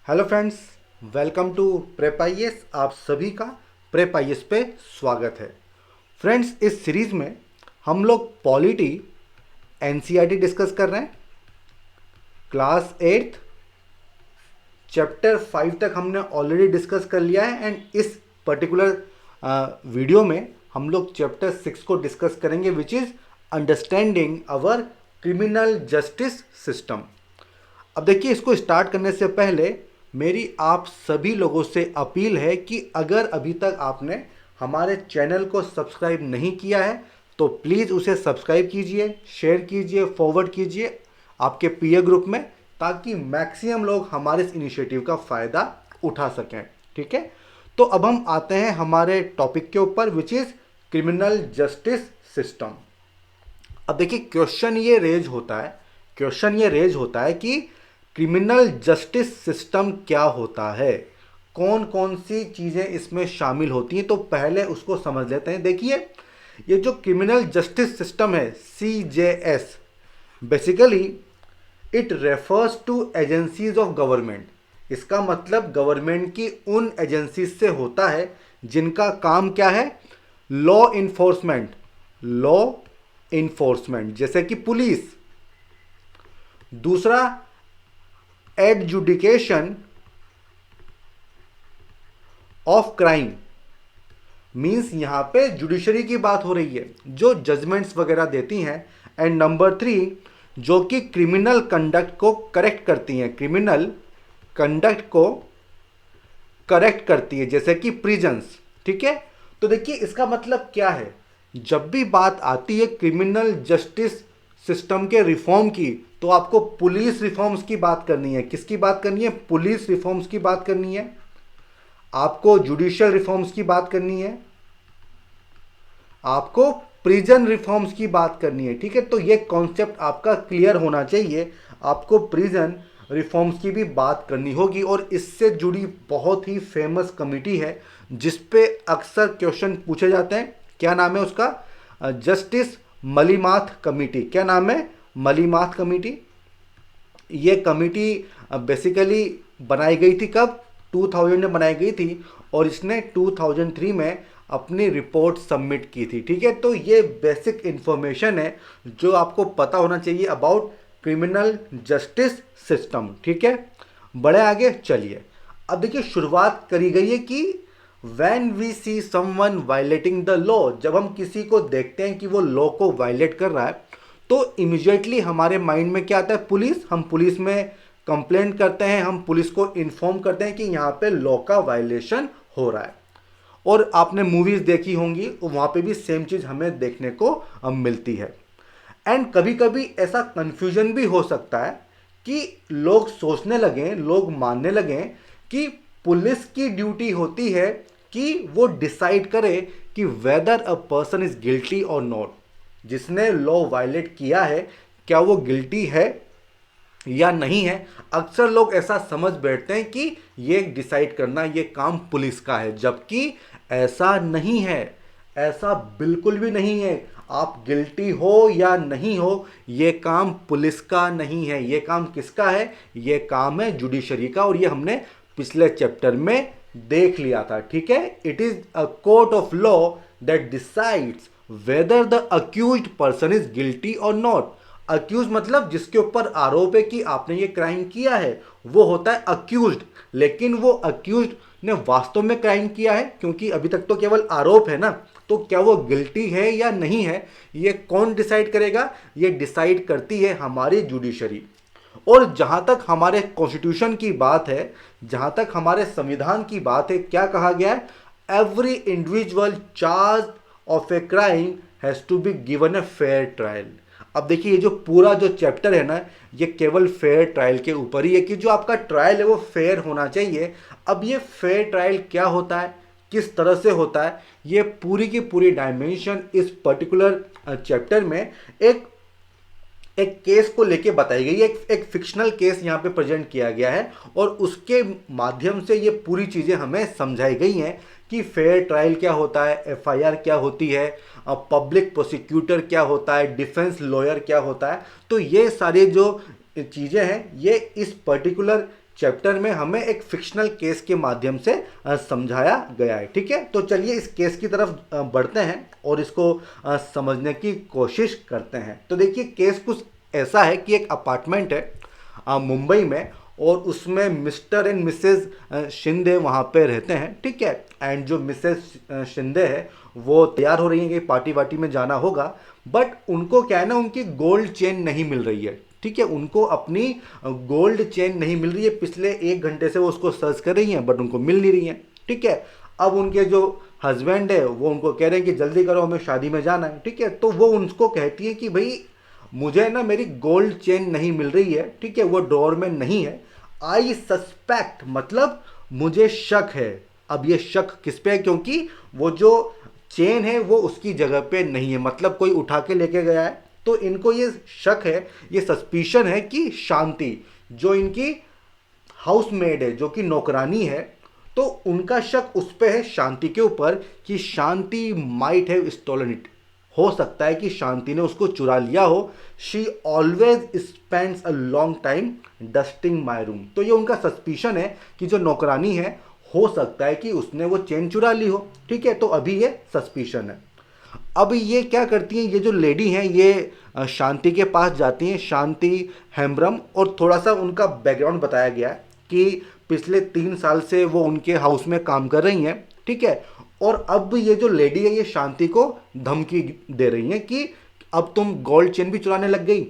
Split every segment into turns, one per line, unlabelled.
Hello friends, welcome to prep IAS. आप सभी का प्रेप आईएएस पे स्वागत है। फ्रेंड्स, इस सीरीज़ में हम लोग पॉलिटी एनसीईआरटी डिस्कस कर रहे हैं। क्लास 8 चैप्टर 5 तक हमने ऑलरेडी डिस्कस कर लिया है एंड इस पर्टिकुलर वीडियो में हम लोग चैप्टर 6 को डिस्कस करेंगे, which is understanding our criminal justice system. अब देखिए, इसको स्टार्ट करने से पहले मेरी आप सभी लोगों से अपील है कि अगर अभी तक आपने हमारे चैनल को सब्सक्राइब नहीं किया है तो प्लीज़ उसे सब्सक्राइब कीजिए, शेयर कीजिए, फॉरवर्ड कीजिए आपके पीयर ग्रुप में, ताकि मैक्सिमम लोग हमारे इस इनिशिएटिव का फ़ायदा उठा सकें। ठीक है, तो अब हम आते हैं हमारे टॉपिक के ऊपर, which is criminal justice system. अब देखिए, क्वेश्चन ये रेज होता है कि क्रिमिनल जस्टिस सिस्टम क्या होता है, कौन कौन सी चीज़ें इसमें शामिल होती हैं। तो पहले उसको समझ लेते हैं। देखिए, ये जो क्रिमिनल जस्टिस सिस्टम है CJS, basically it refers to agencies of government. इसका मतलब गवर्नमेंट की उन एजेंसीज से होता है जिनका काम क्या है, लॉ इन्फोर्समेंट, जैसे कि पुलिस। दूसरा, एडजुडिकेशन ऑफ क्राइम, मींस यहां पे जुडिशरी की बात हो रही है जो जजमेंट्स वगैरह देती हैं। एंड नंबर 3, जो कि क्रिमिनल कंडक्ट को करेक्ट करती हैं, जैसे कि प्रिजन्स। ठीक है, तो देखिए इसका मतलब क्या है। जब भी बात आती है क्रिमिनल जस्टिस सिस्टम के रिफॉर्म की, तो आपको पुलिस रिफॉर्म्स की बात करनी है। किसकी बात करनी है? पुलिस रिफॉर्म्स की बात करनी है। आपको जुडिशियल रिफॉर्म्स की बात करनी है, आपको प्रिजन रिफॉर्म्स की बात करनी है। ठीक है, तो ये कॉन्सेप्ट आपका क्लियर होना चाहिए। आपको प्रिजन रिफॉर्म्स की भी बात करनी होगी, और इससे जुड़ी बहुत ही फेमस कमेटी है जिस पे अक्सर क्वेश्चन पूछे जाते हैं। क्या नाम है उसका? Justice Malimath committee. क्या नाम है? मलीमाथ कमेटी। ये कमेटी बेसिकली बनाई गई थी कब? 2000 में बनाई गई थी, और इसने 2003 में अपनी रिपोर्ट सबमिट की थी। ठीक है, तो ये बेसिक इंफॉर्मेशन है जो आपको पता होना चाहिए अबाउट क्रिमिनल जस्टिस सिस्टम। ठीक है, बड़े आगे चलिए। अब देखिए, शुरुआत करी गई है कि when we see someone violating the law, जब हम किसी को देखते हैं कि वो लॉ को वायलेट कर रहा है, तो इमिजिएटली हमारे माइंड में क्या आता है? पुलिस। हम पुलिस में कंप्लेंट करते हैं, हम पुलिस को इन्फॉर्म करते हैं कि यहाँ पे लॉ का वायलेशन हो रहा है। और आपने मूवीज देखी होंगी, वहाँ पे भी सेम चीज़ हमें देखने को मिलती है। एंड कभी कभी ऐसा कंफ्यूजन भी हो सकता है कि लोग सोचने लगें, लोग मानने लगें कि पुलिस की ड्यूटी होती है कि वो डिसाइड करे कि weather a person is guilty और नॉट। जिसने लॉ वायलेट किया है, क्या वो गिल्टी है या नहीं है। अक्सर लोग ऐसा समझ बैठते हैं कि ये डिसाइड करना ये काम पुलिस का है, जबकि ऐसा नहीं है। ऐसा बिल्कुल भी नहीं है। आप गिल्टी हो या नहीं हो, ये काम पुलिस का नहीं है। ये काम किसका है? ये काम है जुडिशरी का, और ये हमने पिछले चैप्टर में देख लिया था। ठीक है, it is a court of law that decides whether the accused person is guilty और नॉट। अक्यूज मतलब जिसके ऊपर आरोप है कि आपने ये क्राइम किया है, वो होता है अक्यूज्ड। लेकिन वो अक्यूज्ड ने वास्तव में क्राइम किया है? क्योंकि अभी तक तो केवल आरोप है ना, तो क्या वो गिल्टी है या नहीं है, ये कौन डिसाइड करेगा? ये डिसाइड करती है हमारी जुडिशरी। और जहां तक हमारे कॉन्स्टिट्यूशन की बात है, जहां तक हमारे संविधान की बात है, क्या कहा गया है? Every individual charge of a crime has to be given a fair trial. अब देखिए, ये जो पूरा जो चैप्टर है ना, ये केवल फेयर ट्रायल के ऊपर ही है कि जो आपका ट्रायल है वो फेयर होना चाहिए। अब ये फेयर ट्रायल क्या होता है, किस तरह से होता है, ये पूरी की पूरी डायमेंशन इस पर्टिकुलर चैप्टर में एक एक केस को लेके बताई गई है। एक फिक्शनल केस यहाँ पे प्रेजेंट किया गया है, और उसके माध्यम से ये पूरी चीज़ें हमें समझाई गई हैं कि फेयर ट्रायल क्या होता है, एफआईआर क्या होती है, पब्लिक प्रोसिक्यूटर क्या होता है, डिफेंस लॉयर क्या होता है। तो ये सारी जो चीज़ें हैं, ये इस पर्टिकुलर चैप्टर में हमें एक फिक्शनल केस के माध्यम से समझाया गया है। ठीक है, तो चलिए इस केस की तरफ बढ़ते हैं और इसको समझने की कोशिश करते हैं। तो देखिए केस कुछ ऐसा है कि एक अपार्टमेंट है मुंबई में, और उसमें मिस्टर एंड मिसेस शिंदे वहाँ पे रहते हैं। ठीक है, एंड जो मिसेस शिंदे है वो तैयार हो रही हैं कि पार्टी वार्टी में जाना होगा, बट उनको क्या है ना, उनकी गोल्ड चेन नहीं मिल रही है। ठीक है, उनको अपनी गोल्ड चेन नहीं मिल रही है। पिछले 1 घंटे से वो उसको सर्च कर रही हैं बट उनको मिल नहीं रही है। ठीक है, अब उनके जो हस्बैंड है वो उनको कह रहे हैं कि जल्दी करो, हमें शादी में जाना है। ठीक है, तो वो उनको कहती है कि भाई मुझे ना मेरी गोल्ड चेन नहीं मिल रही है। ठीक है, वो ड्रॉअर में नहीं है। आई सस्पेक्ट, मतलब मुझे शक है। अब ये शक किस पे है, क्योंकि वो जो चेन है वो उसकी जगह पे नहीं है, मतलब कोई उठा के लेके गया है। तो इनको ये शक है, ये सस्पिशन है कि शांति जो इनकी हाउसमेड है, जो कि नौकरानी है, तो उनका शक उस पे है, शांति के ऊपर, कि शांति माइट हैव स्टोलन इट। हो सकता है कि शांति ने उसको चुरा लिया हो। She always spends a long time dusting my room. तो ये उनका सस्पिशन है कि जो नौकरानी है, हो सकता है कि उसने वो चेन चुरा ली हो। ठीक है, तो अभी ये सस्पिशन है। अब ये क्या करती हैं, ये जो लेडी हैं ये शांति के पास जाती हैं, शांति हेम्ब्रम, और थोड़ा सा उनका बैकग्राउंड बताया गया है कि पिछले 3 साल से वो उनके हाउस में काम कर रही हैं। ठीक है, और अब ये जो लेडी है ये शांति को धमकी दे रही है कि अब तुम गोल्ड चेन भी चुराने लग गई,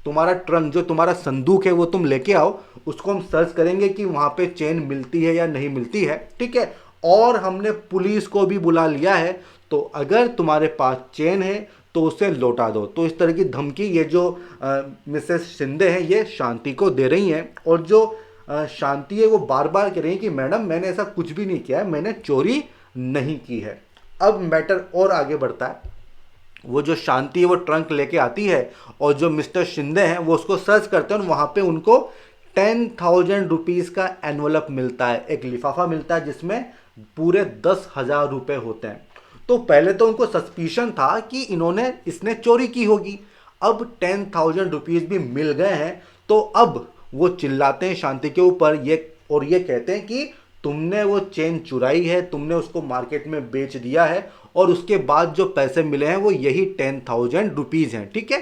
तुम्हारा ट्रंक, जो तुम्हारा संदूक है वो तुम लेके आओ, उसको हम सर्च करेंगे कि वहाँ पे चेन मिलती है या नहीं मिलती है। ठीक है, और हमने पुलिस को भी बुला लिया है, तो अगर तुम्हारे पास चेन है तो उसे लौटा दो। तो इस तरह की धमकी ये जो मिसेस शिंदे हैं ये शांति को दे रही हैं। और जो शांति है वो बार बार कह रही है कि मैडम मैंने ऐसा कुछ भी नहीं किया है, मैंने चोरी नहीं की है। अब मैटर और आगे बढ़ता है। वो जो शांति है वो ट्रंक लेके आती है, और जो मिस्टर शिंदे हैं वो उसको सर्च करते हैं, और वहाँ पे उनको 10,000 रुपीज़ का एनवलप मिलता है, एक लिफाफा मिलता है जिसमें पूरे 10,000 रुपये होते हैं। तो पहले तो उनको सस्पिशन था कि इसने चोरी की होगी। अब 10,000 रुपीज़ भी मिल गए हैं, तो अब वो चिल्लाते हैं शांति के ऊपर, और ये कहते हैं कि तुमने वो चेन चुराई है, तुमने उसको मार्केट में बेच दिया है, और उसके बाद जो पैसे मिले हैं वो यही 10,000 रुपीज़ हैं। ठीक है,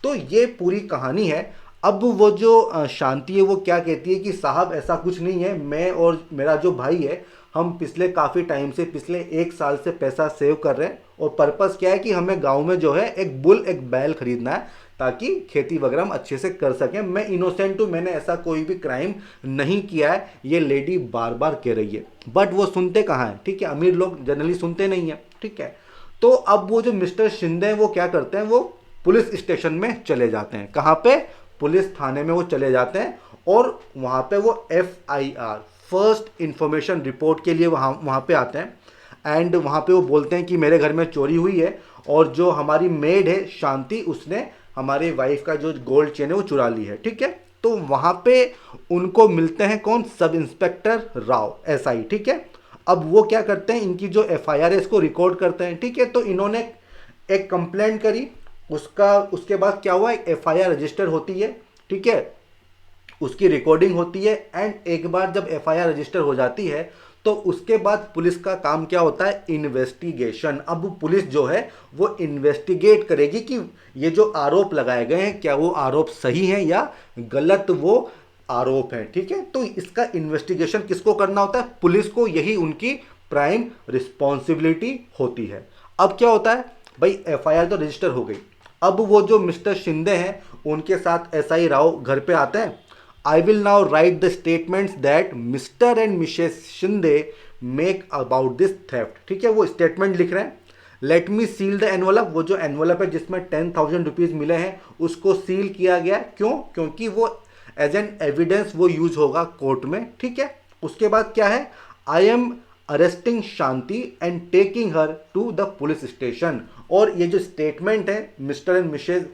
तो ये पूरी कहानी है। अब वो जो शांति है वो क्या कहती है कि साहब ऐसा कुछ नहीं है, मैं और मेरा जो भाई है हम पिछले काफ़ी टाइम से, पिछले 1 साल से पैसा सेव कर रहे हैं, और पर्पस क्या है कि हमें गांव में जो है एक बैल खरीदना है, ताकि खेती वगैरह हम अच्छे से कर सकें। मैं इनोसेंट हूँ, मैंने ऐसा कोई भी क्राइम नहीं किया है, ये लेडी बार बार कह रही है, बट वो सुनते कहाँ हैं। ठीक है, अमीर लोग जनरली सुनते नहीं हैं। ठीक है, तो अब वो जो मिस्टर शिंदे हैं वो क्या करते हैं, वो पुलिस स्टेशन में चले जाते हैं। कहाँ पे? पुलिस थाने में वो चले जाते हैं, और वहाँ पे वो FIR, फर्स्ट इंफॉर्मेशन रिपोर्ट के लिए वहाँ पे आते हैं। एंड वहाँ पे वो बोलते हैं कि मेरे घर में चोरी हुई है, और जो हमारी मेड है शांति, उसने हमारे वाइफ का जो गोल्ड चेन है वो चुरा ली है। ठीक है, तो वहाँ पे उनको मिलते हैं कौन? Sub inspector Rao, SI। ठीक है, अब वो क्या करते हैं, इनकी जो FIR है इसको रिकॉर्ड करते हैं। ठीक है, तो इन्होंने एक कंप्लेंट करी, उसके बाद क्या हुआ, एक FIR रजिस्टर होती है। ठीक है, उसकी रिकॉर्डिंग होती है, एंड एक बार जब FIR रजिस्टर हो जाती है तो उसके बाद पुलिस का काम क्या होता है? इन्वेस्टिगेशन। अब पुलिस जो है वो इन्वेस्टिगेट करेगी कि ये जो आरोप लगाए गए हैं क्या वो आरोप सही हैं या गलत वो आरोप हैं। ठीक है, तो इसका इन्वेस्टिगेशन किसको करना होता है? पुलिस को। यही उनकी प्राइम रिस्पॉन्सिबिलिटी होती है। अब क्या होता है भाई, FIR तो रजिस्टर हो गई। अब वो जो मिस्टर शिंदे हैं उनके साथ SI राव घर पे आते हैं। I will now write the statements that Mr. and Mrs. Shinde make about this theft। ठीक है, वो स्टेटमेंट लिख रहे हैं। Let me seal the envelope. वो जो एनवलप है जिसमें 10,000 रुपीज़ मिले हैं उसको सील किया गया। क्यों? क्योंकि वो एज एन एविडेंस वो यूज होगा कोर्ट में। ठीक है, उसके बाद क्या है, I am arresting Shanti and taking her to the police station. और ये जो स्टेटमेंट है मिस्टर एंड मिसेज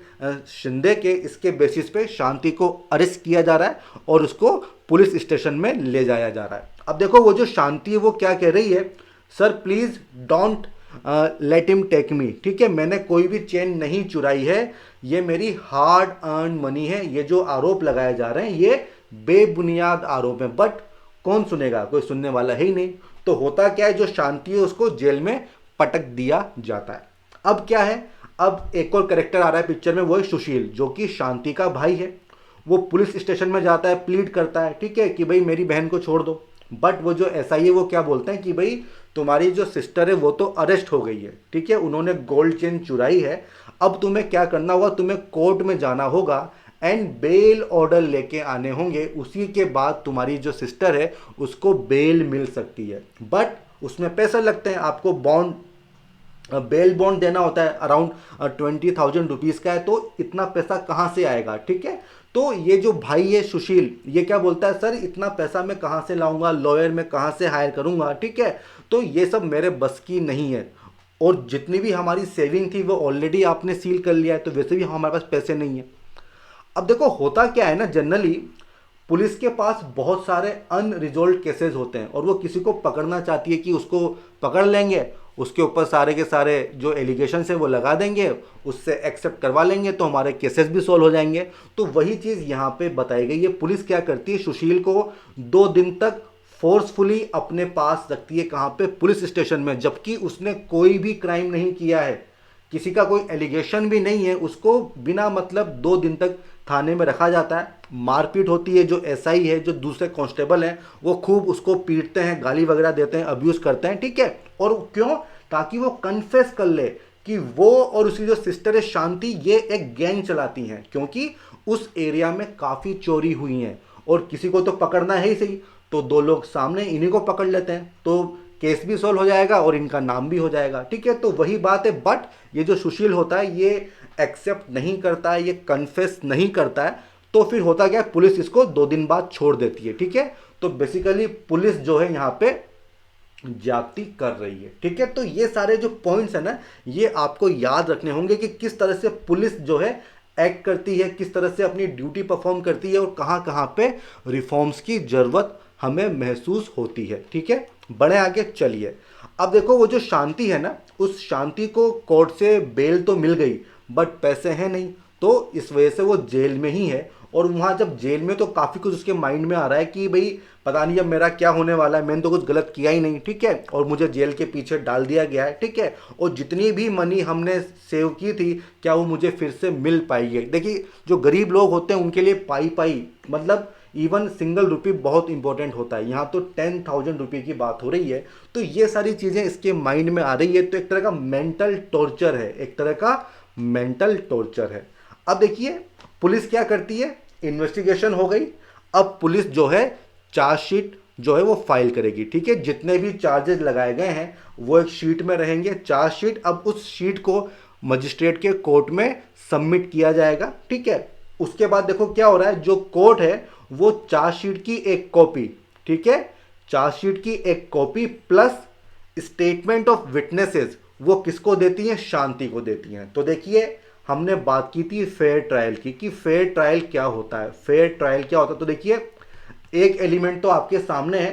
शिंदे के, इसके बेसिस पे शांति को अरेस्ट किया जा रहा है और उसको पुलिस स्टेशन में ले जाया जा रहा है। अब देखो वो जो शांति है वो क्या कह रही है, sir please don't let him take me. ठीक है, मैंने कोई भी चेन नहीं चुराई है, ये मेरी हार्ड अर्न मनी है। ये जो आरोप लगाए जा रहे हैं ये बेबुनियाद आरोप हैं, बट कौन सुनेगा, कोई सुनने वाला है ही नहीं। तो होता क्या है, जो शांति है उसको जेल में पटक दिया जाता है। अब क्या है, अब एक और कैरेक्टर आ रहा है पिक्चर में, वो है सुशील, जो कि शांति का भाई है। वो पुलिस स्टेशन में जाता है, प्लीड करता है, ठीक है, कि भाई मेरी बहन को छोड़ दो। बट वो जो एसआई है वो क्या बोलते हैं कि भाई तुम्हारी जो सिस्टर है वो तो अरेस्ट हो गई है, ठीक है, उन्होंने गोल्ड चेन चुराई है। अब तुम्हें क्या करना होगा, तुम्हें कोर्ट में जाना होगा एंड बेल ऑर्डर लेके आने होंगे, उसी के बाद तुम्हारी जो सिस्टर है उसको बेल मिल सकती है। बट उसमें पैसे लगते हैं, आपको बॉन्ड बेल बॉन्ड देना होता है, अराउंड 20,000 रुपीज़ का है। तो इतना पैसा कहाँ से आएगा, ठीक है। तो ये जो भाई है सुशील, ये क्या बोलता है, सर इतना पैसा मैं कहाँ से लाऊंगा, लॉयर मैं कहाँ से हायर करूंगा, ठीक है, तो ये सब मेरे बस की नहीं है। और जितनी भी हमारी सेविंग थी वो ऑलरेडी आपने सील कर लिया है, तो वैसे भी हमारे पास पैसे नहीं है। अब देखो होता क्या है ना, जनरली पुलिस के पास बहुत सारे अनरिजोल्व केसेस होते हैं और वो किसी को पकड़ना चाहती है कि उसको पकड़ लेंगे, उसके ऊपर सारे के सारे जो एलिगेशन है वो लगा देंगे, उससे एक्सेप्ट करवा लेंगे तो हमारे केसेस भी सॉल्व हो जाएंगे। तो वही चीज़ यहाँ पे बताई गई है। पुलिस क्या करती है, सुशील को 2 दिन तक फोर्सफुली अपने पास रखती है, कहाँ पे, पुलिस स्टेशन में, जबकि उसने कोई भी क्राइम नहीं किया है, किसी का कोई एलिगेशन भी नहीं है। उसको बिना मतलब 2 दिन तक थाने में रखा जाता है, मारपीट होती है, जो एसआई है, जो दूसरे कांस्टेबल हैं, वो खूब उसको पीटते हैं, गाली वगैरह देते हैं, अब्यूज़ करते हैं, ठीक है। और क्यों, ताकि वो कन्फेस कर ले कि वो और उसकी जो सिस्टर है शांति, ये एक गैंग चलाती हैं, क्योंकि उस एरिया में काफ़ी चोरी हुई हैं और किसी को तो पकड़ना है ही सही, तो 2 लोग सामने, इन्हीं को पकड़ लेते हैं, तो केस भी सॉल्व हो जाएगा और इनका नाम भी हो जाएगा, ठीक है। तो वही बात है। बट ये जो सुशील होता है ये एक्सेप्ट नहीं करता है, ये कन्फेस नहीं करता है। तो फिर होता क्या है, पुलिस इसको 2 दिन बाद छोड़ देती है, ठीक है। तो बेसिकली पुलिस जो है यहाँ पे ज्यादती कर रही है, ठीक है। तो ये सारे जो पॉइंट्स है ना, ये आपको याद रखने होंगे कि किस तरह से पुलिस जो है एक्ट करती है, किस तरह से अपनी ड्यूटी परफॉर्म करती है और कहाँ कहाँ पे रिफॉर्म्स की ज़रूरत हमें महसूस होती है, ठीक है। बढ़े आगे, चलिए। अब देखो वो जो शांति है ना, उस शांति को कोर्ट से बेल तो मिल गई, बट पैसे हैं नहीं, तो इस वजह से वो जेल में ही है। और वहाँ जब जेल में, तो काफ़ी कुछ उसके माइंड में आ रहा है कि भाई पता नहीं अब मेरा क्या होने वाला है, मैंने तो कुछ गलत किया ही नहीं, ठीक है, और मुझे जेल के पीछे डाल दिया गया है, ठीक है, और जितनी भी मनी हमने सेव की थी क्या वो मुझे फिर से मिल पाएगी। देखिए जो गरीब लोग होते हैं उनके लिए पाई पाई मतलब इवन सिंगल रुपी बहुत इंपॉर्टेंट होता है, यहाँ तो 10,000 रुपये की बात हो रही है। तो ये सारी चीज़ें इसके माइंड में आ रही है, तो एक तरह का मेंटल टॉर्चर है, एक तरह का मेंटल टॉर्चर है। अब देखिए पुलिस क्या करती है, इन्वेस्टिगेशन हो गई, अब पुलिस जो है चार्जशीट जो है वो फाइल करेगी, ठीक है, जितने भी चार्जेस लगाए गए हैं वो एक शीट में रहेंगे, चार्जशीट। अब उस शीट को मजिस्ट्रेट के कोर्ट में सबमिट किया जाएगा, ठीक है। उसके बाद देखो क्या हो रहा है, जो कोर्ट है वो चार्जशीट की एक कॉपी, ठीक है, चार्जशीट की एक copy plus statement of witnesses वो किसको देती हैं, शांति को देती हैं। तो देखिए हमने बात की थी फेयर ट्रायल की, कि फेयर ट्रायल क्या होता है, फेयर ट्रायल क्या होता है। तो देखिए एक एलिमेंट तो आपके सामने है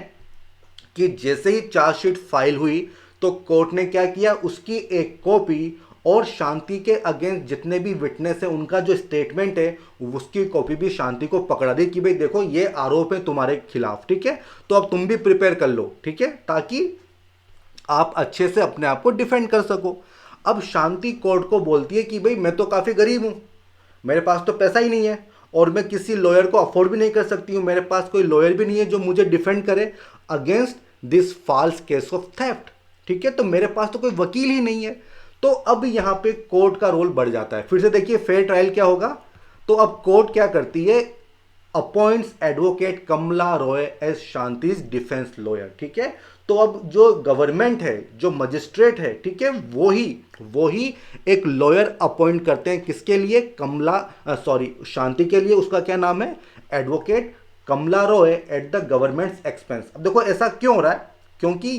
कि जैसे ही चार्जशीट फाइल हुई तो कोर्ट ने क्या किया, उसकी एक कॉपी और शांति के अगेंस्ट जितने भी विटनेस है उनका जो स्टेटमेंट है उसकी कॉपी भी शांति को पकड़ा दी कि भाई देखो ये आरोप है तुम्हारे खिलाफ, ठीक है, तो अब तुम भी प्रिपेयर कर लो, ठीक है, ताकि आप अच्छे से अपने आप को डिफेंड कर सको। अब शांति कोर्ट को बोलती है कि भाई मैं तो काफ़ी गरीब हूँ, मेरे पास तो पैसा ही नहीं है और मैं किसी लॉयर को अफोर्ड भी नहीं कर सकती हूँ, मेरे पास कोई लॉयर भी नहीं है जो मुझे डिफेंड करे against this false case of theft, ठीक है, तो मेरे पास तो कोई वकील ही नहीं है। तो अब यहाँ पे कोर्ट का रोल बढ़ जाता है। फिर से देखिए फेयर ट्रायल क्या होगा, तो अब कोर्ट क्या करती है, appoints advocate Kamla Roy as शांतिज defence lawyer, ठीक है। तो अब जो गवर्नमेंट है, जो मजिस्ट्रेट है, ठीक है, वो ही एक लॉयर अपॉइंट करते हैं, किसके लिए, शांति के लिए, उसका क्या नाम है, advocate Kamla Roy at the government's expense. अब देखो ऐसा क्यों हो रहा है, क्योंकि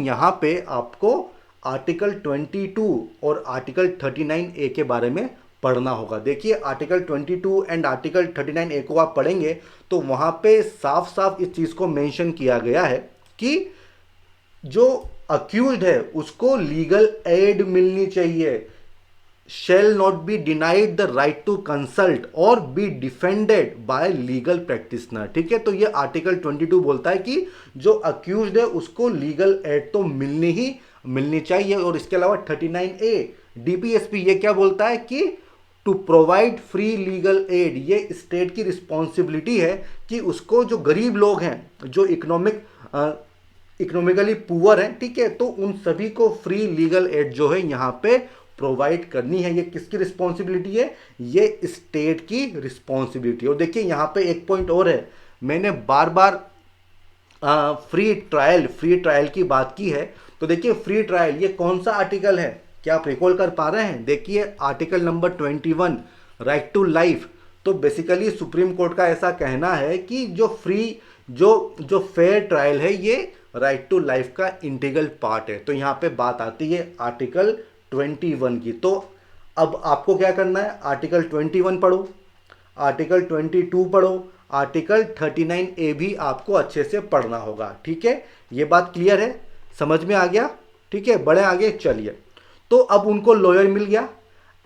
यहाँ पे आपको आर्टिकल 22 और आर्टिकल 39A के बारे में पढ़ना होगा। देखिए आर्टिकल 22 एंड आर्टिकल 39A को आप पढ़ेंगे तो वहाँ पे साफ साफ इस चीज़ को मेंशन किया गया है कि जो अक्यूज्ड है उसको लीगल एड मिलनी चाहिए। shall not be denied the right to consult or be defended by legal practitioner। ठीक है, तो ये आर्टिकल 22 बोलता है कि जो अक्यूज्ड है उसको लीगल एड तो मिलनी चाहिए। और इसके अलावा 39A डीपीएसपी ये क्या बोलता है कि to provide free legal aid, ये स्टेट की रिस्पॉन्सिबिलिटी है कि उसको जो गरीब लोग हैं, जो इकोनॉमिकली पुअर हैं, ठीक है, तो उन सभी को फ्री लीगल एड जो है यहाँ पे प्रोवाइड करनी है। ये किसकी रिस्पॉन्सिबिलिटी है? ये स्टेट की रिस्पॉन्सिबिलिटी। और देखिए यहाँ पे एक पॉइंट और है, मैंने बार बार फ्री ट्रायल की बात की है। तो देखिए फ्री ट्रायल ये कौन सा आर्टिकल है, क्या आप रिकॉल कर पा रहे हैं? देखिए article number 21 right to life. तो बेसिकली सुप्रीम कोर्ट का ऐसा कहना है कि जो फेयर ट्रायल है ये राइट टू लाइफ का इंटीग्रल पार्ट है। तो यहाँ पे बात आती है आर्टिकल 21 की। तो अब आपको क्या करना है, आर्टिकल 21 पढ़ो, आर्टिकल 22 पढ़ो, आर्टिकल 39A भी आपको अच्छे से पढ़ना होगा। ठीक है, ये बात क्लियर है, समझ में आ गया? ठीक है, बढ़े आगे चलिए। तो अब उनको लॉयर मिल गया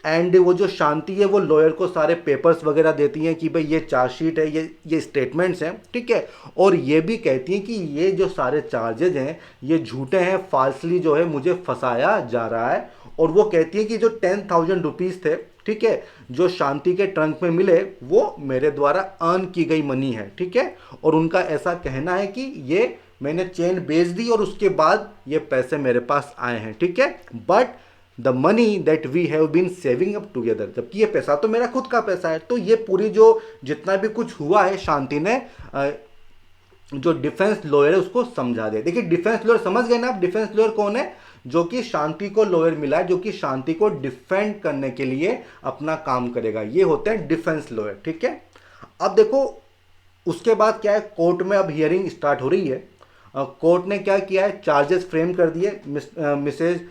एंड वो जो शांति है वो लॉयर को सारे पेपर्स वगैरह देती हैं कि भाई ये चार्जशीट है, ये स्टेटमेंट्स हैं, ठीक है, और ये भी कहती हैं कि ये जो सारे चार्जेज हैं ये झूठे हैं, फाल्सली जो है मुझे फंसाया जा रहा है। और वो कहती है कि जो 10,000 रुपीज़ थे, ठीक है, जो शांति के ट्रंक में मिले वो मेरे द्वारा अर्न की गई मनी है। ठीक है, और उनका ऐसा कहना है कि ये मैंने चेन बेच दी और उसके बाद ये पैसे मेरे पास आए हैं। ठीक है, but the money that we have been saving up together, जबकि ये पैसा तो मेरा खुद का पैसा है। तो ये पूरी जो जितना भी कुछ हुआ है शांति ने जो डिफेंस लॉयर है उसको समझा दिया। देखिए डिफेंस लॉयर समझ गए ना आप, डिफेंस लॉयर कौन है? जो कि शांति को लॉयर मिला है, जो कि शांति को डिफेंड करने के लिए अपना काम करेगा, ये होते हैं डिफेंस लॉयर। ठीक है, अब देखो उसके बाद क्या है, कोर्ट में अब हियरिंग स्टार्ट हो रही है। कोर्ट ने क्या किया है, चार्जेस फ्रेम कर दिए, मिसेज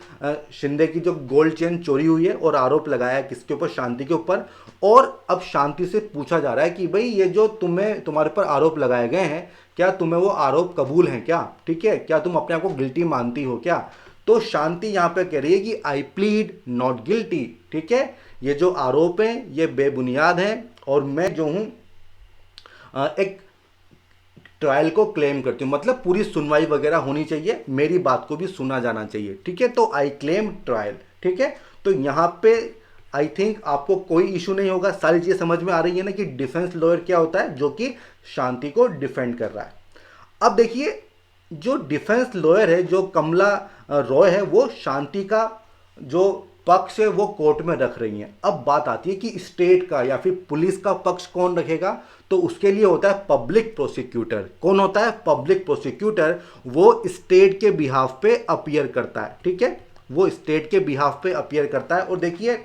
शिंदे की जो गोल्ड चेन चोरी हुई है और आरोप लगाया है किसके ऊपर, शांति के ऊपर। और अब शांति से पूछा जा रहा है कि भाई ये जो तुम्हारे पर आरोप लगाए गए हैं, क्या तुम्हें वो आरोप कबूल हैं क्या? ठीक है, क्या तुम अपने आप को गिल्टी मानती हो क्या? तो शांति यहाँ पे कह रही है कि आई प्लीड नॉट गिल्टी। ठीक है, ये जो आरोप हैं ये बेबुनियाद हैं और मैं जो हूँ एक ट्रायल को क्लेम करती हूँ, मतलब पूरी सुनवाई वगैरह होनी चाहिए, मेरी बात को भी सुना जाना चाहिए। ठीक है, तो आई क्लेम ट्रायल। ठीक है, तो यहाँ पे आई थिंक आपको कोई इशू नहीं होगा, सारी चीज़ें समझ में आ रही है ना कि डिफेंस लॉयर क्या होता है, जो कि शांति को डिफेंड कर रहा है। अब देखिए जो डिफेंस लॉयर है, जो कमला रॉय है, वो शांति का जो पक्ष है वो कोर्ट में रख रही हैं। अब बात आती है कि स्टेट का या फिर पुलिस का पक्ष कौन रखेगा, तो उसके लिए होता है पब्लिक प्रोसिक्यूटर। कौन होता है? Public prosecutor. वो स्टेट के बिहाफ पे अपीयर करता है। ठीक है, वो स्टेट के बिहाफ पे अपीयर करता है। और देखिए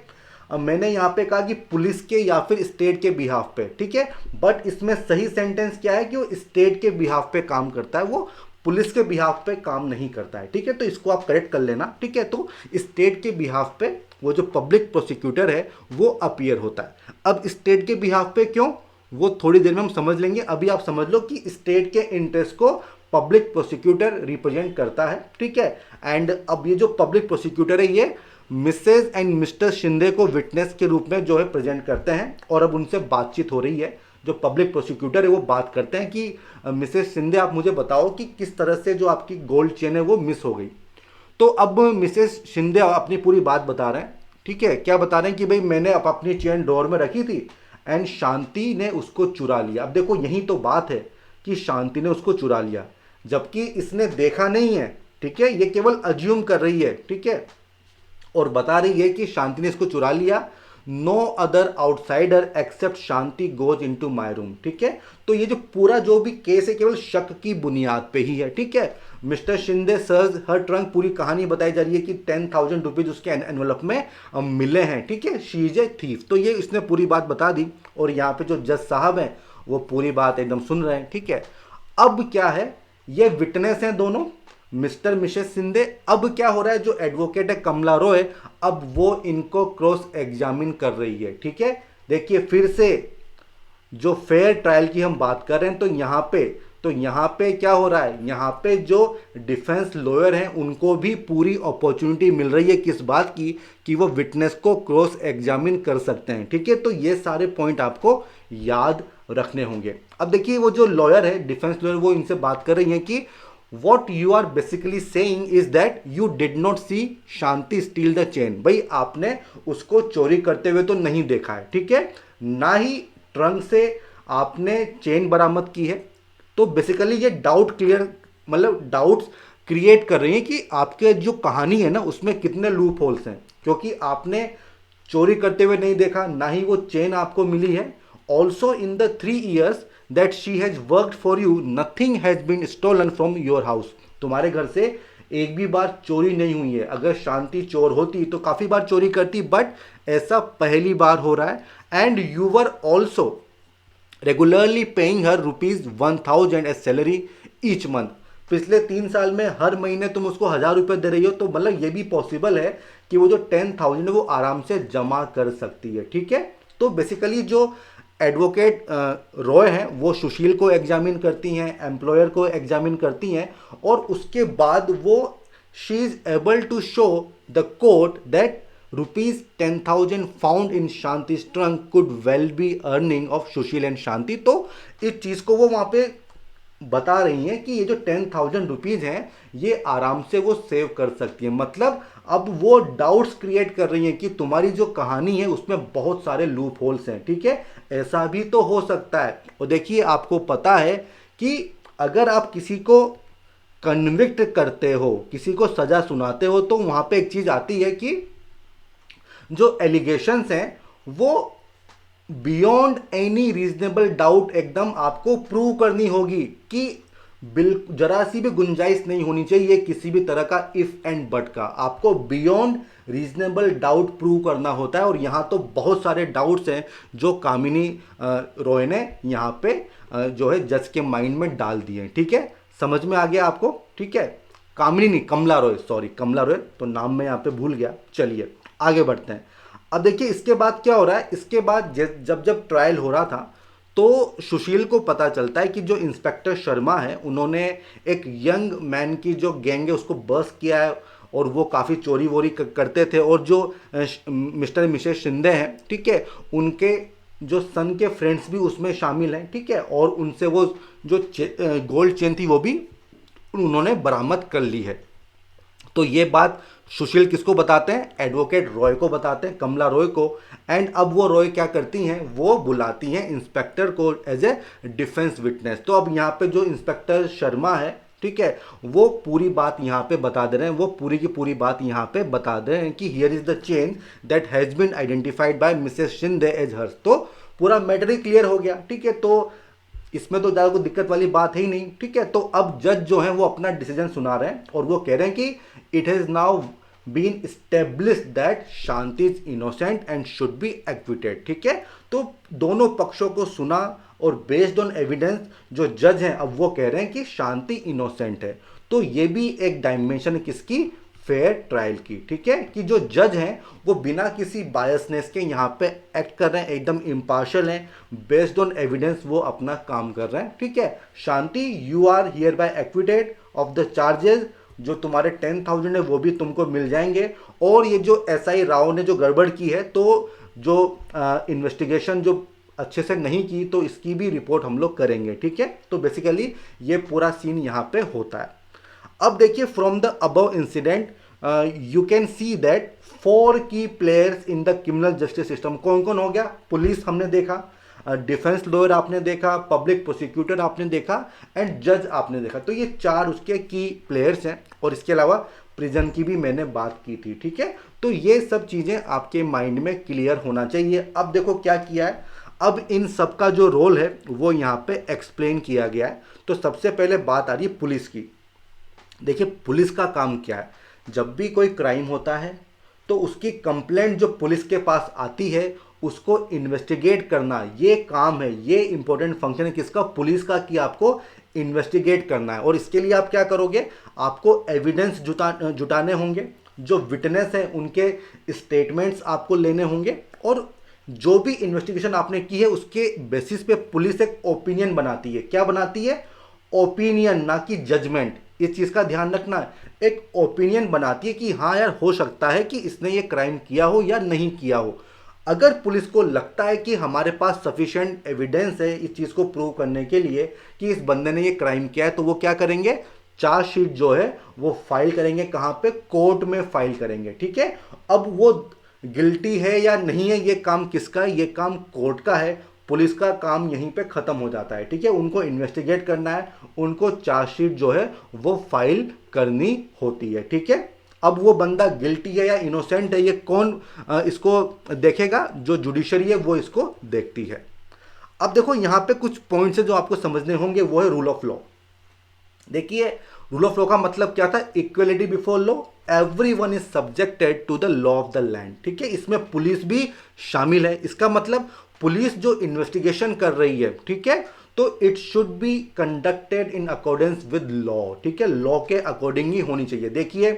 मैंने यहाँ पे कहा कि पुलिस के या फिर स्टेट के बिहाफ पे, ठीक है, बट इसमें सही सेंटेंस क्या है कि वो स्टेट के बिहाफ पे काम करता है, वो पुलिस के बिहाफ पे काम नहीं करता है। ठीक है, तो इसको आप करेक्ट कर लेना। ठीक है, तो स्टेट के बिहाफ पे वो जो पब्लिक प्रोसिक्यूटर है वो अपीयर होता है। अब स्टेट के बिहाफ पे क्यों, वो थोड़ी देर में हम समझ लेंगे। अभी आप समझ लो कि स्टेट के इंटरेस्ट को पब्लिक प्रोसिक्यूटर रिप्रेजेंट करता है। ठीक है, एंड अब ये जो पब्लिक प्रोसिक्यूटर है ये मिसेज एंड मिस्टर शिंदे को विटनेस के रूप में जो है प्रेजेंट करते हैं और अब उनसे बातचीत हो रही है। जो पब्लिक प्रोसिक्यूटर है वो बात करते हैं कि मिसेज शिंदे आप मुझे बताओ कि किस तरह से जो आपकी गोल्ड चेन है वो मिस हो गई। तो अब मिसेज शिंदे अपनी पूरी बात बता रहे हैं। ठीक है, क्या बता रहे हैं कि भाई मैंने अपनी चेन डोर में रखी थी एंड शांति ने उसको चुरा लिया। अब देखो यही तो बात है कि शांति ने उसको चुरा लिया, जबकि इसने देखा नहीं है। ठीक है, ये केवल अज्यूम कर रही है। ठीक है, और बता रही है कि शांति ने इसको चुरा लिया। No other outsider except Shanti goes into my room. ठीक है, तो ये जो पूरा जो भी केस है केवल शक की बुनियाद पे ही है। ठीक है, mister Shinde search her trunk, पूरी कहानी बताई जा रही है कि 10,000 रुपीज उसके एनवलप में मिले हैं। ठीक है, शी इज ए थीफ। तो ये इसने पूरी बात बता दी और यहाँ पे जो जज साहब हैं वो पूरी बात एकदम सुन रहे हैं। ठीक है, अब क्या है, ये विटनेस हैं दोनों, मिस्टर मिसेस शिंदे। अब क्या हो रहा है, जो एडवोकेट है कमला रॉय, अब वो इनको क्रॉस एग्जामिन कर रही है। ठीक है, देखिए फिर से जो फेयर ट्रायल की हम बात कर रहे हैं, तो यहाँ पे तो यहाँ पे क्या हो रहा है, यहाँ पे जो डिफेंस लॉयर हैं उनको भी पूरी अपॉर्चुनिटी मिल रही है किस बात की, कि वो विटनेस को क्रॉस एग्जामिन कर सकते हैं। ठीक है, तो ये सारे पॉइंट आपको याद रखने होंगे। अब देखिए वो जो लॉयर है, डिफेंस लॉयर, वो इनसे बात कर रही हैं कि what you are basically saying is that you did not see Shanti steal the chain। भाई आपने उसको चोरी करते हुए तो नहीं देखा है, ठीक है, ना ही ट्रंक से आपने चेन बरामद की है। तो बेसिकली ये डाउट क्लियर, मतलब डाउट्स क्रिएट कर रही है कि आपके जो कहानी है ना उसमें कितने लूप होल्स हैं, क्योंकि आपने चोरी करते हुए नहीं देखा, ना ही वो चेन आपको मिली है। Also in the 3 years that she has worked for you, nothing has been stolen from your house। तुम्हारे घर से एक भी बार चोरी नहीं हुई है। अगर शांति चोर होती तो काफ़ी बार चोरी करती, बट ऐसा पहली बार हो रहा है। And you were also regularly paying her ₹1000 as salary each month. पिछले 3 साल में हर महीने तुम उसको 1000 रुपये दे रही हो, तो मतलब ये भी पॉसिबल है कि वो जो 10,000 है वो आराम से जमा कर सकती है। ठीक है, तो बेसिकली जो एडवोकेट रॉय हैं वो सुशील को एग्जामिन करती हैं, एम्प्लॉयर को एग्जामिन करती हैं, और उसके बाद वो she is able to show the court that ₹10,000 found in Shanti trunk could well be earning of Sushil and Shanti. तो इस चीज़ को वो वहाँ पे बता रही हैं कि ये जो 10,000 रुपीज़ हैं ये आराम से वो सेव कर सकती है। मतलब अब वो डाउट्स क्रिएट कर रही हैं कि तुम्हारी जो कहानी है उसमें बहुत सारे लूप होल्स हैं। ठीक है, ऐसा भी तो हो सकता है। और देखिए आपको पता है कि अगर आप किसी को कन्विक्ट करते हो, किसी को सजा सुनाते हो, तो वहाँ पे एक चीज़ आती है कि जो एलिगेशंस हैं वो बियॉन्ड एनी रीजनेबल डाउट एकदम आपको प्रूव करनी होगी कि बिल्कुल जरा सी भी गुंजाइश नहीं होनी चाहिए किसी भी तरह का इफ एंड बट का। आपको बियॉन्ड रीजनेबल डाउट प्रूव करना होता है, और यहाँ तो बहुत सारे डाउट्स हैं जो कामिनी रॉय ने यहाँ पे जो है जज के माइंड में डाल दिए। ठीक है, समझ में आ गया आपको? ठीक है, कामिनी नहीं, कमला रॉय, सॉरी कमला रॉय, तो नाम मैं यहाँ पे भूल गया। चलिए आगे बढ़ते हैं। अब देखिए इसके बाद क्या हो रहा है, इसके बाद जब जब ट्रायल हो रहा था तो सुशील को पता चलता है कि जो इंस्पेक्टर शर्मा है उन्होंने एक यंग मैन की जो गैंग है उसको बस्ट किया है, और वो काफ़ी चोरी वोरी करते थे, और जो मिस्टर मिसेस शिंदे हैं, ठीक है, उनके जो सन के फ्रेंड्स भी उसमें शामिल हैं। ठीक है, और उनसे वो जो गोल्ड चेन थी वो भी उन्होंने बरामद कर ली है। तो ये बात सुशील किसको बताते हैं? एडवोकेट रॉय को बताते हैं, कमला रॉय को। एंड अब वो रॉय क्या करती हैं, वो बुलाती हैं इंस्पेक्टर को एज ए डिफेंस विटनेस। तो अब यहाँ पे जो इंस्पेक्टर शर्मा है, ठीक है, वो पूरी बात यहाँ पे बता दे रहे हैं, वो पूरी की पूरी बात यहाँ पे बता दे रहे हैं कि here is the chain that has been identified by Mrs Shinde as hers. तो पूरा मैटर ही क्लियर हो गया। ठीक है, तो इसमें तो ज़्यादा कोई दिक्कत वाली बात है ही नहीं। ठीक है, तो अब जज जो है वो अपना डिसीजन सुना रहे हैं, और वो कह रहे हैं कि it has now been established that Shanti is innocent and should be acquitted. ठीक है, तो दोनों पक्षों को सुना, और बेस्ड ऑन एविडेंस जो जज हैं अब वो कह रहे हैं कि शांति इनोसेंट है। तो ये भी एक डायमेंशन है किसकी? फेयर ट्रायल की। ठीक है, कि जो जज हैं वो बिना किसी बायसनेस के यहाँ पे एक्ट कर रहे हैं, एकदम इम्पार्शियल हैं, बेस्ड ऑन एविडेंस वो अपना काम कर रहे हैं। ठीक है, Shanti you are hereby acquitted of the charges, जो तुम्हारे 10,000 है वो भी तुमको मिल जाएंगे, और ये जो एसआई राव ने जो गड़बड़ की है, तो जो इन्वेस्टिगेशन जो अच्छे से नहीं की, तो इसकी भी रिपोर्ट हम लोग करेंगे। ठीक है, तो बेसिकली ये पूरा सीन यहाँ पे होता है। अब देखिए from the above incident you can see that 4 की players in the criminal justice system. कौन कौन हो गया? पुलिस हमने देखा, डिफेंस लॉयर आपने देखा, पब्लिक प्रोसिक्यूटर आपने देखा, एंड जज आपने देखा। तो ये 4 उसके की प्लेयर्स हैं, और इसके अलावा प्रिजन की भी मैंने बात की थी। ठीक है, तो ये सब चीज़ें आपके माइंड में क्लियर होना चाहिए। अब देखो क्या किया है, अब इन सब का जो रोल है वो यहाँ पे एक्सप्लेन किया गया है। तो सबसे पहले बात आ रही है पुलिस की। देखिए पुलिस का काम क्या है, जब भी कोई क्राइम होता है तो उसकी कंप्लेंट जो पुलिस के पास आती है उसको इन्वेस्टिगेट करना, ये काम है, ये इंपॉर्टेंट फंक्शन है किसका? पुलिस का, कि आपको इन्वेस्टिगेट करना है। और इसके लिए आप क्या करोगे? आपको एविडेंस जुटाने होंगे, जो विटनेस है उनके स्टेटमेंट्स आपको लेने होंगे, और जो भी इन्वेस्टिगेशन आपने की है उसके बेसिस पे पुलिस एक ओपिनियन बनाती है। क्या बनाती है? ओपिनियन, ना कि जजमेंट। इस चीज का ध्यान रखना, एक ओपिनियन बनाती है कि हाँ यार हो सकता है कि इसने ये क्राइम किया हो या नहीं किया हो। अगर पुलिस को लगता है कि हमारे पास सफिशिएंट एविडेंस है इस चीज को प्रूव करने के लिए कि इस बंदे ने ये क्राइम किया है, तो वो क्या करेंगे, चार्जशीट जो है वो फाइल करेंगे। कहां पे, कोर्ट में फाइल करेंगे। ठीक है, अब वो गिल्टी है या नहीं है, ये काम किसका है, ये काम कोर्ट का है। पुलिस का काम यहीं पे खत्म हो जाता है। ठीक है, उनको इन्वेस्टिगेट करना है, उनको चार्जशीट जो है वो फाइल करनी होती है। ठीक है, अब वो बंदा गिल्टी है या इनोसेंट है, ये कौन इसको देखेगा, जो जुडिशरी है वो इसको देखती है। अब देखो यहां पे कुछ पॉइंट्स है जो आपको समझने होंगे, वो है रूल ऑफ लॉ। देखिए, रूल ऑफ लॉ का मतलब क्या था, equality before law, everyone is subjected to the law of the land. ठीक है, इसमें पुलिस भी शामिल है। इसका मतलब पुलिस जो इन्वेस्टिगेशन कर रही है, ठीक है, तो it should be conducted in accordance with law. ठीक है, लॉ के अकॉर्डिंग ही होनी चाहिए। देखिए,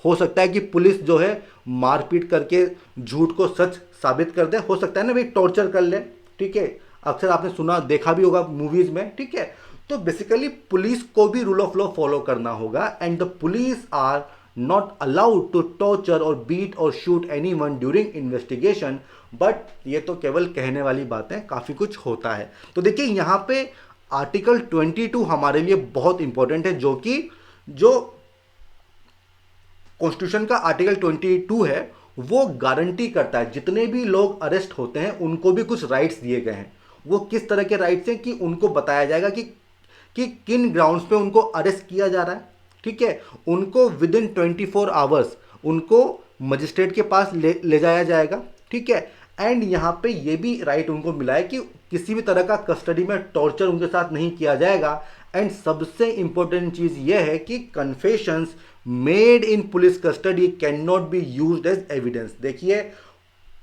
हो सकता है कि पुलिस जो है मारपीट करके झूठ को सच साबित कर दे, हो सकता है ना भाई टॉर्चर कर ले। ठीक है, अक्सर आपने सुना देखा भी होगा मूवीज में। ठीक है, तो बेसिकली पुलिस को भी रूल ऑफ लॉ फॉलो करना होगा, and the police are not allowed to torture or beat or shoot anyone during investigation. But ये तो केवल कहने वाली बातें, काफी कुछ होता है। तो देखिए यहां पे आर्टिकल 22 हमारे लिए बहुत इंपॉर्टेंट है, जो कि जो कॉन्स्टिट्यूशन का आर्टिकल 22 है वो गारंटी करता है जितने भी लोग अरेस्ट होते हैं उनको भी कुछ राइट्स दिए गए हैं। वो किस तरह के राइट्स हैं कि उनको बताया जाएगा कि किन ग्राउंड्स पे उनको अरेस्ट किया जा रहा है। ठीक है, उनको विद इन 24 आवर्स उनको मजिस्ट्रेट के पास ले जाया जाएगा। ठीक है, एंड यहाँ पे ये भी राइट उनको मिला है कि किसी भी तरह का कस्टडी में टॉर्चर उनके साथ नहीं किया जाएगा। एंड सबसे इंपॉर्टेंट चीज ये है कि confessions made in police custody can not be used as evidence. देखिए,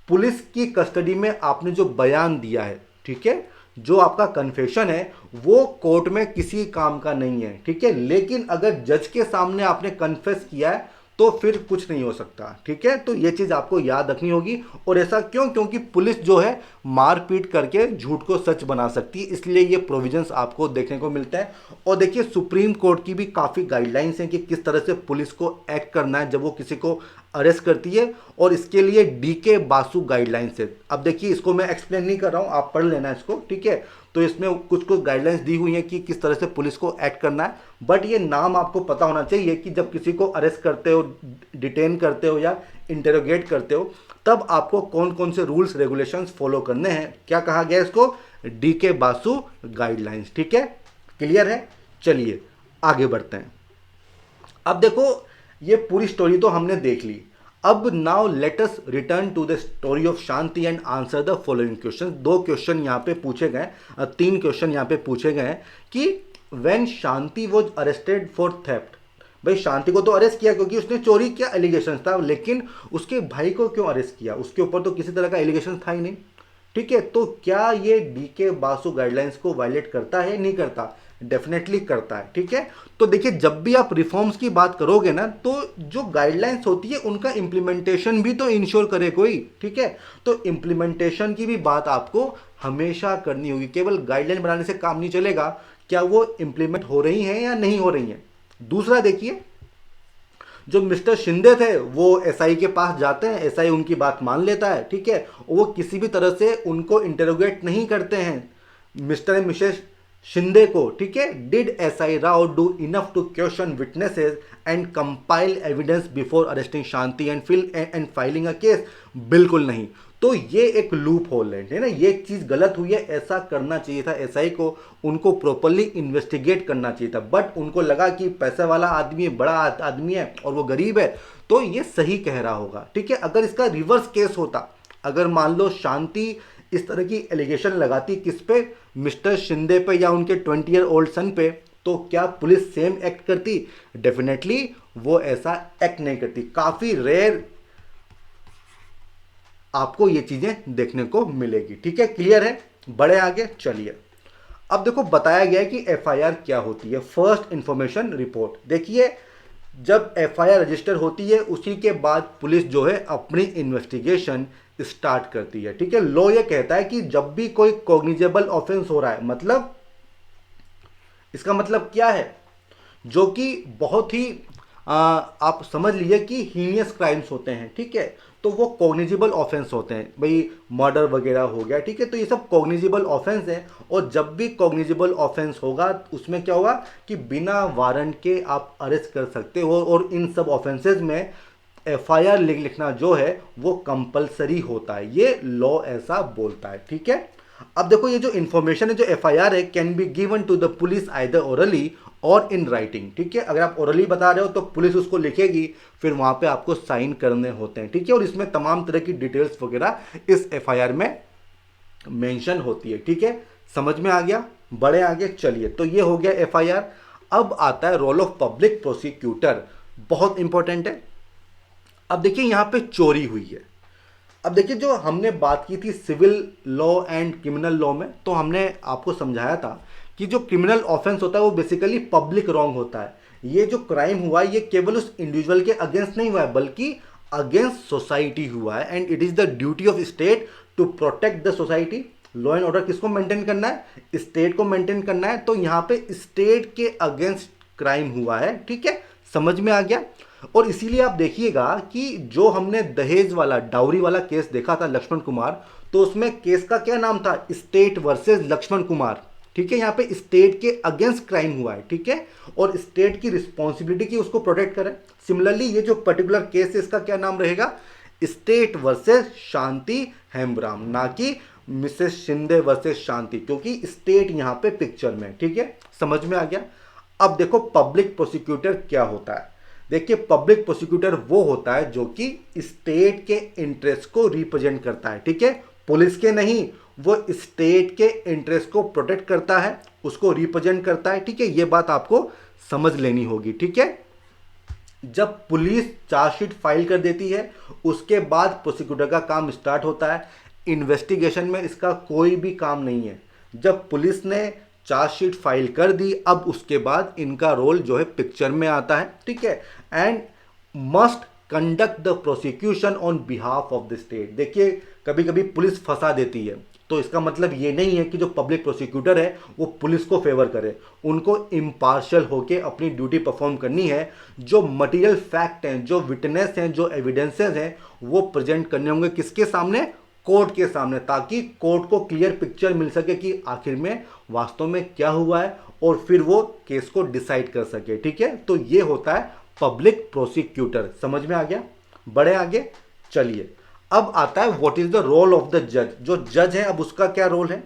पुलिस की कस्टडी में आपने जो बयान दिया है, ठीक है, जो आपका कन्फेशन है वो कोर्ट में किसी काम का नहीं है। ठीक है, लेकिन अगर जज के सामने आपने कन्फेस किया है तो फिर कुछ नहीं हो सकता। ठीक है, तो ये चीज आपको याद रखनी होगी। और ऐसा क्यों, क्योंकि पुलिस जो है मारपीट करके झूठ को सच बना सकती है, इसलिए ये प्रोविजंस आपको देखने को मिलता है। और देखिए, सुप्रीम कोर्ट की भी काफी गाइडलाइंस हैं कि किस तरह से पुलिस को एक्ट करना है जब वो किसी को अरेस्ट करती है, और इसके लिए डीके बासु गाइडलाइंस है। अब देखिए, इसको मैं एक्सप्लेन नहीं कर रहा हूं, आप पढ़ लेना इसको। ठीक है, तो इसमें कुछ कुछ गाइडलाइंस दी हुई हैं कि किस तरह से पुलिस को एक्ट करना है। बट ये नाम आपको पता होना चाहिए कि जब किसी को अरेस्ट करते हो, डिटेन करते हो या इंटेरोगेट करते हो, तब आपको कौन कौन से रूल्स रेगुलेशंस फॉलो करने हैं। क्या कहा गया इसको, डीके बासु गाइडलाइंस। ठीक है, क्लियर है। चलिए आगे बढ़ते हैं। अब देखो, ये पूरी स्टोरी तो हमने देख ली। अब now let us return to the story of Shanti and answer the following question. दो क्वेश्चन यहाँ पे पूछे गए, तीन क्वेश्चन यहाँ पे पूछे गए हैं कि when Shanti was arrested for theft. भाई शांति को तो अरेस्ट किया क्योंकि उसने चोरी किया, एलिगेशन था, लेकिन उसके भाई को क्यों अरेस्ट किया, उसके ऊपर तो किसी तरह का एलिगेशन था ही नहीं। ठीक है, तो क्या ये डीके बासु गाइडलाइंस को वायलेट करता है, नहीं करता, डेफिनेटली करता है। ठीक है, तो देखिए, जब भी आप रिफॉर्म्स की बात करोगे ना, तो जो गाइडलाइंस होती है उनका इंप्लीमेंटेशन भी तो इंश्योर करे कोई। ठीक है, तो इंप्लीमेंटेशन की भी बात आपको हमेशा करनी होगी। केवल गाइडलाइन बनाने से काम नहीं चलेगा, क्या वो इंप्लीमेंट हो रही हैं या नहीं हो रही हैं। दूसरा देखिए, जो मिस्टर शिंदे थे वो एसआई के पास जाते हैं, एसआई उनकी बात मान लेता है। ठीक है, वो किसी भी तरह से उनको इंटेरोगेट नहीं करते हैं मिस्टर एंड मिसेस शिंदे को। ठीक है, did SI Rao do enough to question witnesses and compile evidence before arresting Shanti and filing a case. बिल्कुल नहीं। तो ये एक लूप होल है ना, ये चीज गलत हुई है, ऐसा करना चाहिए था एसआई को, उनको प्रॉपरली इन्वेस्टिगेट करना चाहिए था। बट उनको लगा कि पैसे वाला आदमी है, बड़ा आदमी है और वो गरीब है, तो ये सही कह रहा होगा। ठीक है, अगर इसका रिवर्स केस होता, अगर मान लो शांति इस तरह की एलिगेशन लगाती किस पे, मिस्टर शिंदे पे या उनके 20 ईयर ओल्ड सन पे, तो क्या पुलिस सेम एक्ट करती? डेफिनेटली वो ऐसा एक्ट नहीं करती। काफी रेयर आपको ये चीजें देखने को मिलेगी। ठीक है, क्लियर है। बड़े आगे चलिए। अब देखो, बताया गया है कि एफआईआर क्या होती है, फर्स्ट इंफॉर्मेशन रिपोर्ट। देखिए, जब एफआईआर रजिस्टर होती है उसी के बाद पुलिस जो है अपनी इन्वेस्टिगेशन स्टार्ट करती है। ठीक है, लॉ ये कहता है कि जब भी कोई कॉग्निजेबल ऑफेंस हो रहा है, मतलब इसका मतलब क्या है, जो कि बहुत ही आप समझ लीजिए कि हीनियस क्राइम्स होते हैं, ठीक है, तो वो कॉग्निजिबल ऑफेंस होते हैं भाई, मर्डर वगैरह हो गया, ठीक है, तो ये सब कॉग्निजिबल ऑफेंस है। और जब भी कॉग्निजिबल ऑफेंस होगा उसमें क्या होगा कि बिना वारंट के आप अरेस्ट कर सकते हो, और इन सब ऑफेंसेस में एफआईआर लिखना जो है वो कंपलसरी होता है, ये लॉ ऐसा बोलता है, ठीक है। अब देखो ये जो इन्फॉर्मेशन है, जो एफआईआर है, can be given to the police either orally or in writing, ठीक है। अगर आप ओरली बता रहे हो तो पुलिस उसको लिखेगी, फिर वहां पे आपको साइन करने होते हैं, ठीक है, और इसमें तमाम तरह की डिटेल्स वगैरह इस एफआईआर में मेंशन होती है, ठीक है। समझ में आ गया, बड़े आगे चलिए, तो ये हो गया एफआईआर। अब आता है रोल ऑफ पब्लिक प्रोसिक्यूटर, बहुत इंपॉर्टेंट है। अब देखिए यहां पे चोरी हुई है। अब देखिए जो हमने बात की थी civil law and criminal law में, तो हमने आपको समझाया था कि जो क्रिमिनल ऑफेंस होता है वो बेसिकली पब्लिक रॉन्ग होता है। ये जो क्राइम हुआ है ये केवल उस इंडिविजुअल के अगेंस्ट नहीं हुआ है, बल्कि अगेंस्ट सोसाइटी हुआ है, and it is the duty of state to protect the society. Law and order किसको मेंटेन करना है, स्टेट को मेंटेन करना है, तो यहाँ पे स्टेट के अगेंस्ट क्राइम हुआ है, ठीक है, समझ में आ गया। और इसीलिए आप देखिएगा कि जो हमने दहेज वाला डाउरी वाला केस देखा था लक्ष्मण कुमार, तो उसमें केस का क्या नाम था, स्टेट वर्सेस लक्ष्मण कुमार, ठीक है। यहाँ पे स्टेट के अगेंस्ट क्राइम हुआ है, ठीक है, और स्टेट की रिस्पॉन्सिबिलिटी की उसको प्रोटेक्ट करें। सिमिलरली ये जो पर्टिकुलर केस है इसका क्या नाम रहेगा, स्टेट वर्सेस शांति हेम्ब्राम, ना कि मिसेस शिंदे वर्सेस शांति, क्योंकि स्टेट यहाँ पे पिक्चर में, ठीक है, समझ में आ गया। अब देखो पब्लिक प्रोसिक्यूटर क्या होता है। देखिए पब्लिक प्रोसिक्यूटर वो होता है जो कि स्टेट के इंटरेस्ट को रिप्रेजेंट करता है, ठीक है, पुलिस के नहीं, वो स्टेट के इंटरेस्ट को प्रोटेक्ट करता है, उसको रिप्रेजेंट करता है, ठीक है, ये बात आपको समझ लेनी होगी, ठीक है। जब पुलिस चार्जशीट फाइल कर देती है उसके बाद प्रोसिक्यूटर का काम स्टार्ट होता है। इन्वेस्टिगेशन में इसका कोई भी काम नहीं है। जब पुलिस ने चार्जशीट फाइल कर दी अब उसके बाद इनका रोल जो है पिक्चर में आता है, ठीक है, and must conduct the prosecution on behalf of the state. देखिए कभी कभी पुलिस फंसा देती है, तो इसका मतलब ये नहीं है कि जो पब्लिक प्रोसिक्यूटर है वो पुलिस को फेवर करे, उनको इम्पार्शियल होके अपनी ड्यूटी परफॉर्म करनी है। जो मटेरियल फैक्ट हैं, जो विटनेस हैं, जो एविडेंसेस हैं, वो प्रेजेंट करने होंगे किसके सामने, कोर्ट के सामने, ताकि कोर्ट को क्लियर पिक्चर मिल सके कि आखिर में वास्तव में क्या हुआ है, और फिर वो केस को डिसाइड कर सके, ठीक है। तो ये होता है पब्लिक प्रोसिक्यूटर, समझ में आ गया, बड़े आगे चलिए। अब आता है what is the role of the जज। जो जज है अब उसका क्या रोल है,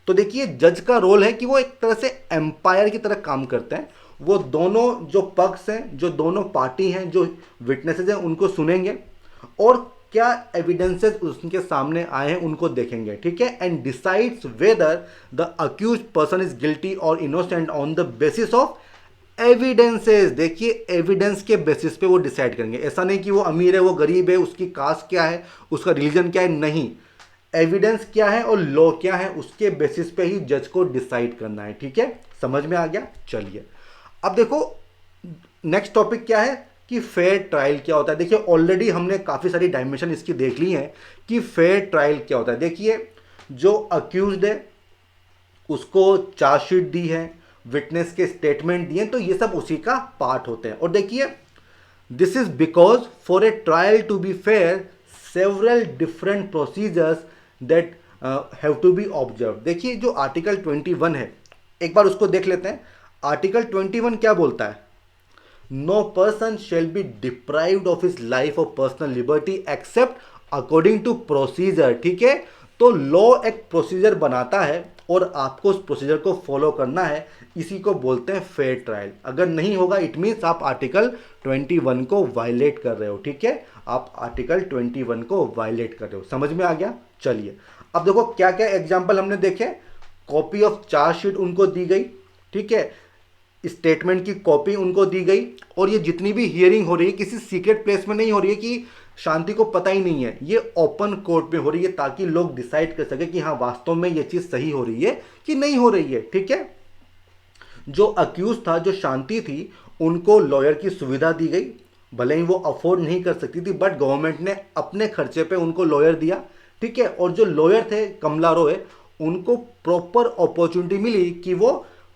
तो देखिए जज का रोल है कि वो एक तरह से एम्पायर की तरह काम करते हैं। वो दोनों जो पक्ष हैं, जो दोनों पार्टी हैं, जो विटनेसेस हैं, उनको सुनेंगे और क्या एविडेंसेस उनके सामने आए हैं उनको देखेंगे, ठीक है, and decides whether the accused person is guilty और innocent on the basis of evidences. देखिए एविडेंस के बेसिस पे वो डिसाइड करेंगे, ऐसा नहीं कि वो अमीर है, वो गरीब है, उसकी कास्ट क्या है, उसका रिलीजन क्या है, नहीं, एविडेंस क्या है और लॉ क्या है उसके बेसिस पे ही जज को डिसाइड करना है, ठीक है, समझ में आ गया। चलिए अब देखो नेक्स्ट टॉपिक क्या है कि फेयर ट्रायल क्या होता है। देखिए ऑलरेडी हमने काफ़ी सारी डायमेंशन इसकी देख ली है कि फेयर ट्रायल क्या होता है। देखिए जो अक्यूज्ड है उसको चार्जशीट दी है, विटनेस के स्टेटमेंट दिए, तो ये सब उसी का पार्ट होते हैं। और देखिए this is because for a trial to be fair several different procedures that have to be observe. देखिए जो आर्टिकल 21 है एक बार उसको देख लेते हैं। आर्टिकल 21 क्या बोलता है, no person shall be deprived of his life और personal liberty except according to procedure, ठीक है। तो लॉ एक प्रोसीजर बनाता है और आपको उस प्रोसीजर को फॉलो करना है, इसी को बोलते हैं फेयर ट्रायल। अगर नहीं होगा इट मीन्स आप आर्टिकल 21 को वायलेट कर रहे हो, ठीक है, आप आर्टिकल 21 को वायलेट कर रहे हो, समझ में आ गया। चलिए अब देखो क्या क्या एग्जाम्पल हमने देखे, कॉपी ऑफ चार्जशीट उनको दी गई, ठीक है, स्टेटमेंट की कॉपी उनको दी गई, और ये जितनी भी हियरिंग हो रही है किसी सीक्रेट प्लेस में नहीं हो रही है कि शांति को पता ही नहीं है, ये ओपन कोर्ट में हो रही है ताकि लोग डिसाइड कर सके कि हाँ वास्तव में ये चीज़ सही हो रही है कि नहीं हो रही है, ठीक है। जो अक्यूज था, जो शांति थी, उनको लॉयर की सुविधा दी गई, भले ही वो अफोर्ड नहीं कर सकती थी बट गवर्नमेंट ने अपने खर्चे पे उनको लॉयर दिया, ठीक है। और जो लॉयर थे कमला रॉय, उनको प्रॉपर अपॉर्चुनिटी मिली कि वो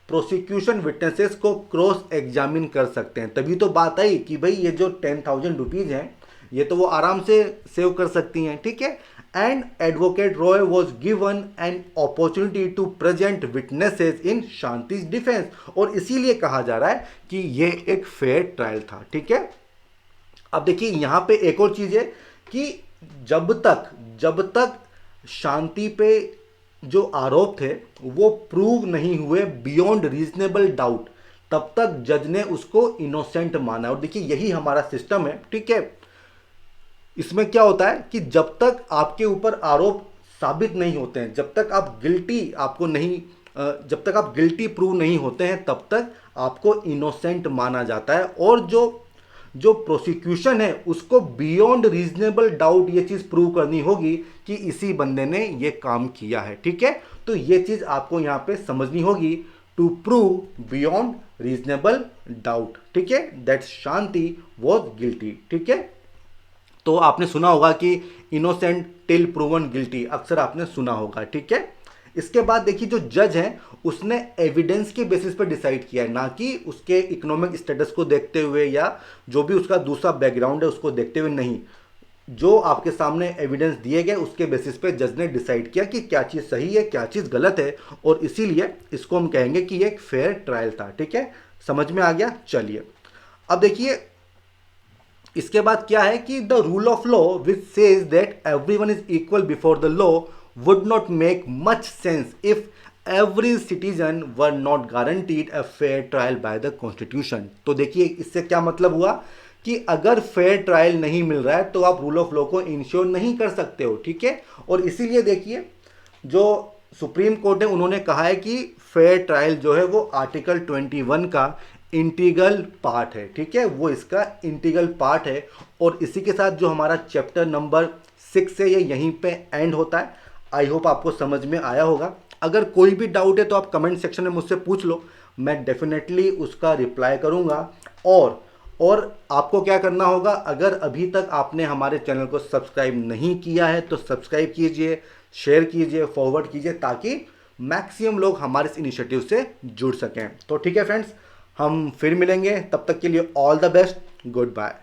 प्रोसिक्यूशन विटनेसेस को क्रॉस एग्जामिन कर सकते हैं। तभी तो बात आई कि भाई ये जो 10,000 रुपीज़ हैं ये तो वो आराम से सेव कर सकती हैं, ठीक है। And advocate Roy was given an opportunity to present witnesses in Shanti defence, और इसीलिए कहा जा रहा है कि ये एक फेयर ट्रायल था, ठीक है। अब देखिए यहां पे एक और चीज है कि जब तक शांति पे जो आरोप थे वो प्रूव नहीं हुए बियॉन्ड रीजनेबल डाउट, तब तक जज ने उसको इनोसेंट माना। और देखिए यही हमारा सिस्टम है, ठीक है। इसमें क्या होता है कि जब तक आपके ऊपर आरोप साबित नहीं होते हैं, जब तक आप गिल्टी प्रूव नहीं होते हैं, तब तक आपको इनोसेंट माना जाता है। और जो प्रोसिक्यूशन है उसको बियॉन्ड रीजनेबल डाउट ये चीज प्रूव करनी होगी कि इसी बंदे ने ये काम किया है, ठीक है। तो ये चीज आपको यहां पे समझनी होगी, to prove beyond reasonable doubt, ठीक है, दैट शांति वॉज गिल्टी, ठीक है। तो आपने सुना होगा कि इनोसेंट टिल प्रूवन गिल्टी, अक्सर आपने सुना होगा, ठीक है। इसके बाद देखिए जो जज है उसने एविडेंस के बेसिस पर डिसाइड किया है, ना कि उसके इकोनॉमिक स्टेटस को देखते हुए या जो भी उसका दूसरा बैकग्राउंड है उसको देखते हुए नहीं। जो आपके सामने एविडेंस दिए गए उसके बेसिस पे जज ने डिसाइड किया कि क्या चीज़ सही है क्या चीज़ गलत है, और इसीलिए इसको हम कहेंगे कि ये एक फेयर ट्रायल था, ठीक है। समझ में आ गया। चलिए अब देखिए इसके बाद क्या है कि the rule of law which says that everyone is equal before the law would not make much sense if every citizen were not guaranteed a fair trial by the constitution. तो देखिए इससे क्या मतलब हुआ कि अगर फेयर ट्रायल नहीं मिल रहा है तो आप रूल ऑफ लॉ को इंश्योर नहीं कर सकते हो, ठीक है। और इसीलिए देखिए जो सुप्रीम कोर्ट है उन्होंने कहा है कि फेयर ट्रायल जो है वो आर्टिकल 21 का इंटीग्रल पार्ट है, ठीक है, वो इसका इंटीग्रल पार्ट है। और इसी के साथ जो हमारा चैप्टर नंबर 6 है ये यहीं पे एंड होता है। आई होप आपको समझ में आया होगा। अगर कोई भी डाउट है तो आप कमेंट सेक्शन में मुझसे पूछ लो, मैं डेफिनेटली उसका रिप्लाई करूंगा। और आपको क्या करना होगा, अगर अभी तक आपने हमारे चैनल को सब्सक्राइब नहीं किया है तो सब्सक्राइब कीजिए, शेयर कीजिए, फॉरवर्ड कीजिए, ताकि मैक्सिमम लोग हमारे इस इनिशिएटिव से जुड़ सकें। तो ठीक है फ्रेंड्स, हम फिर मिलेंगे, तब तक के लिए all the best, good bye.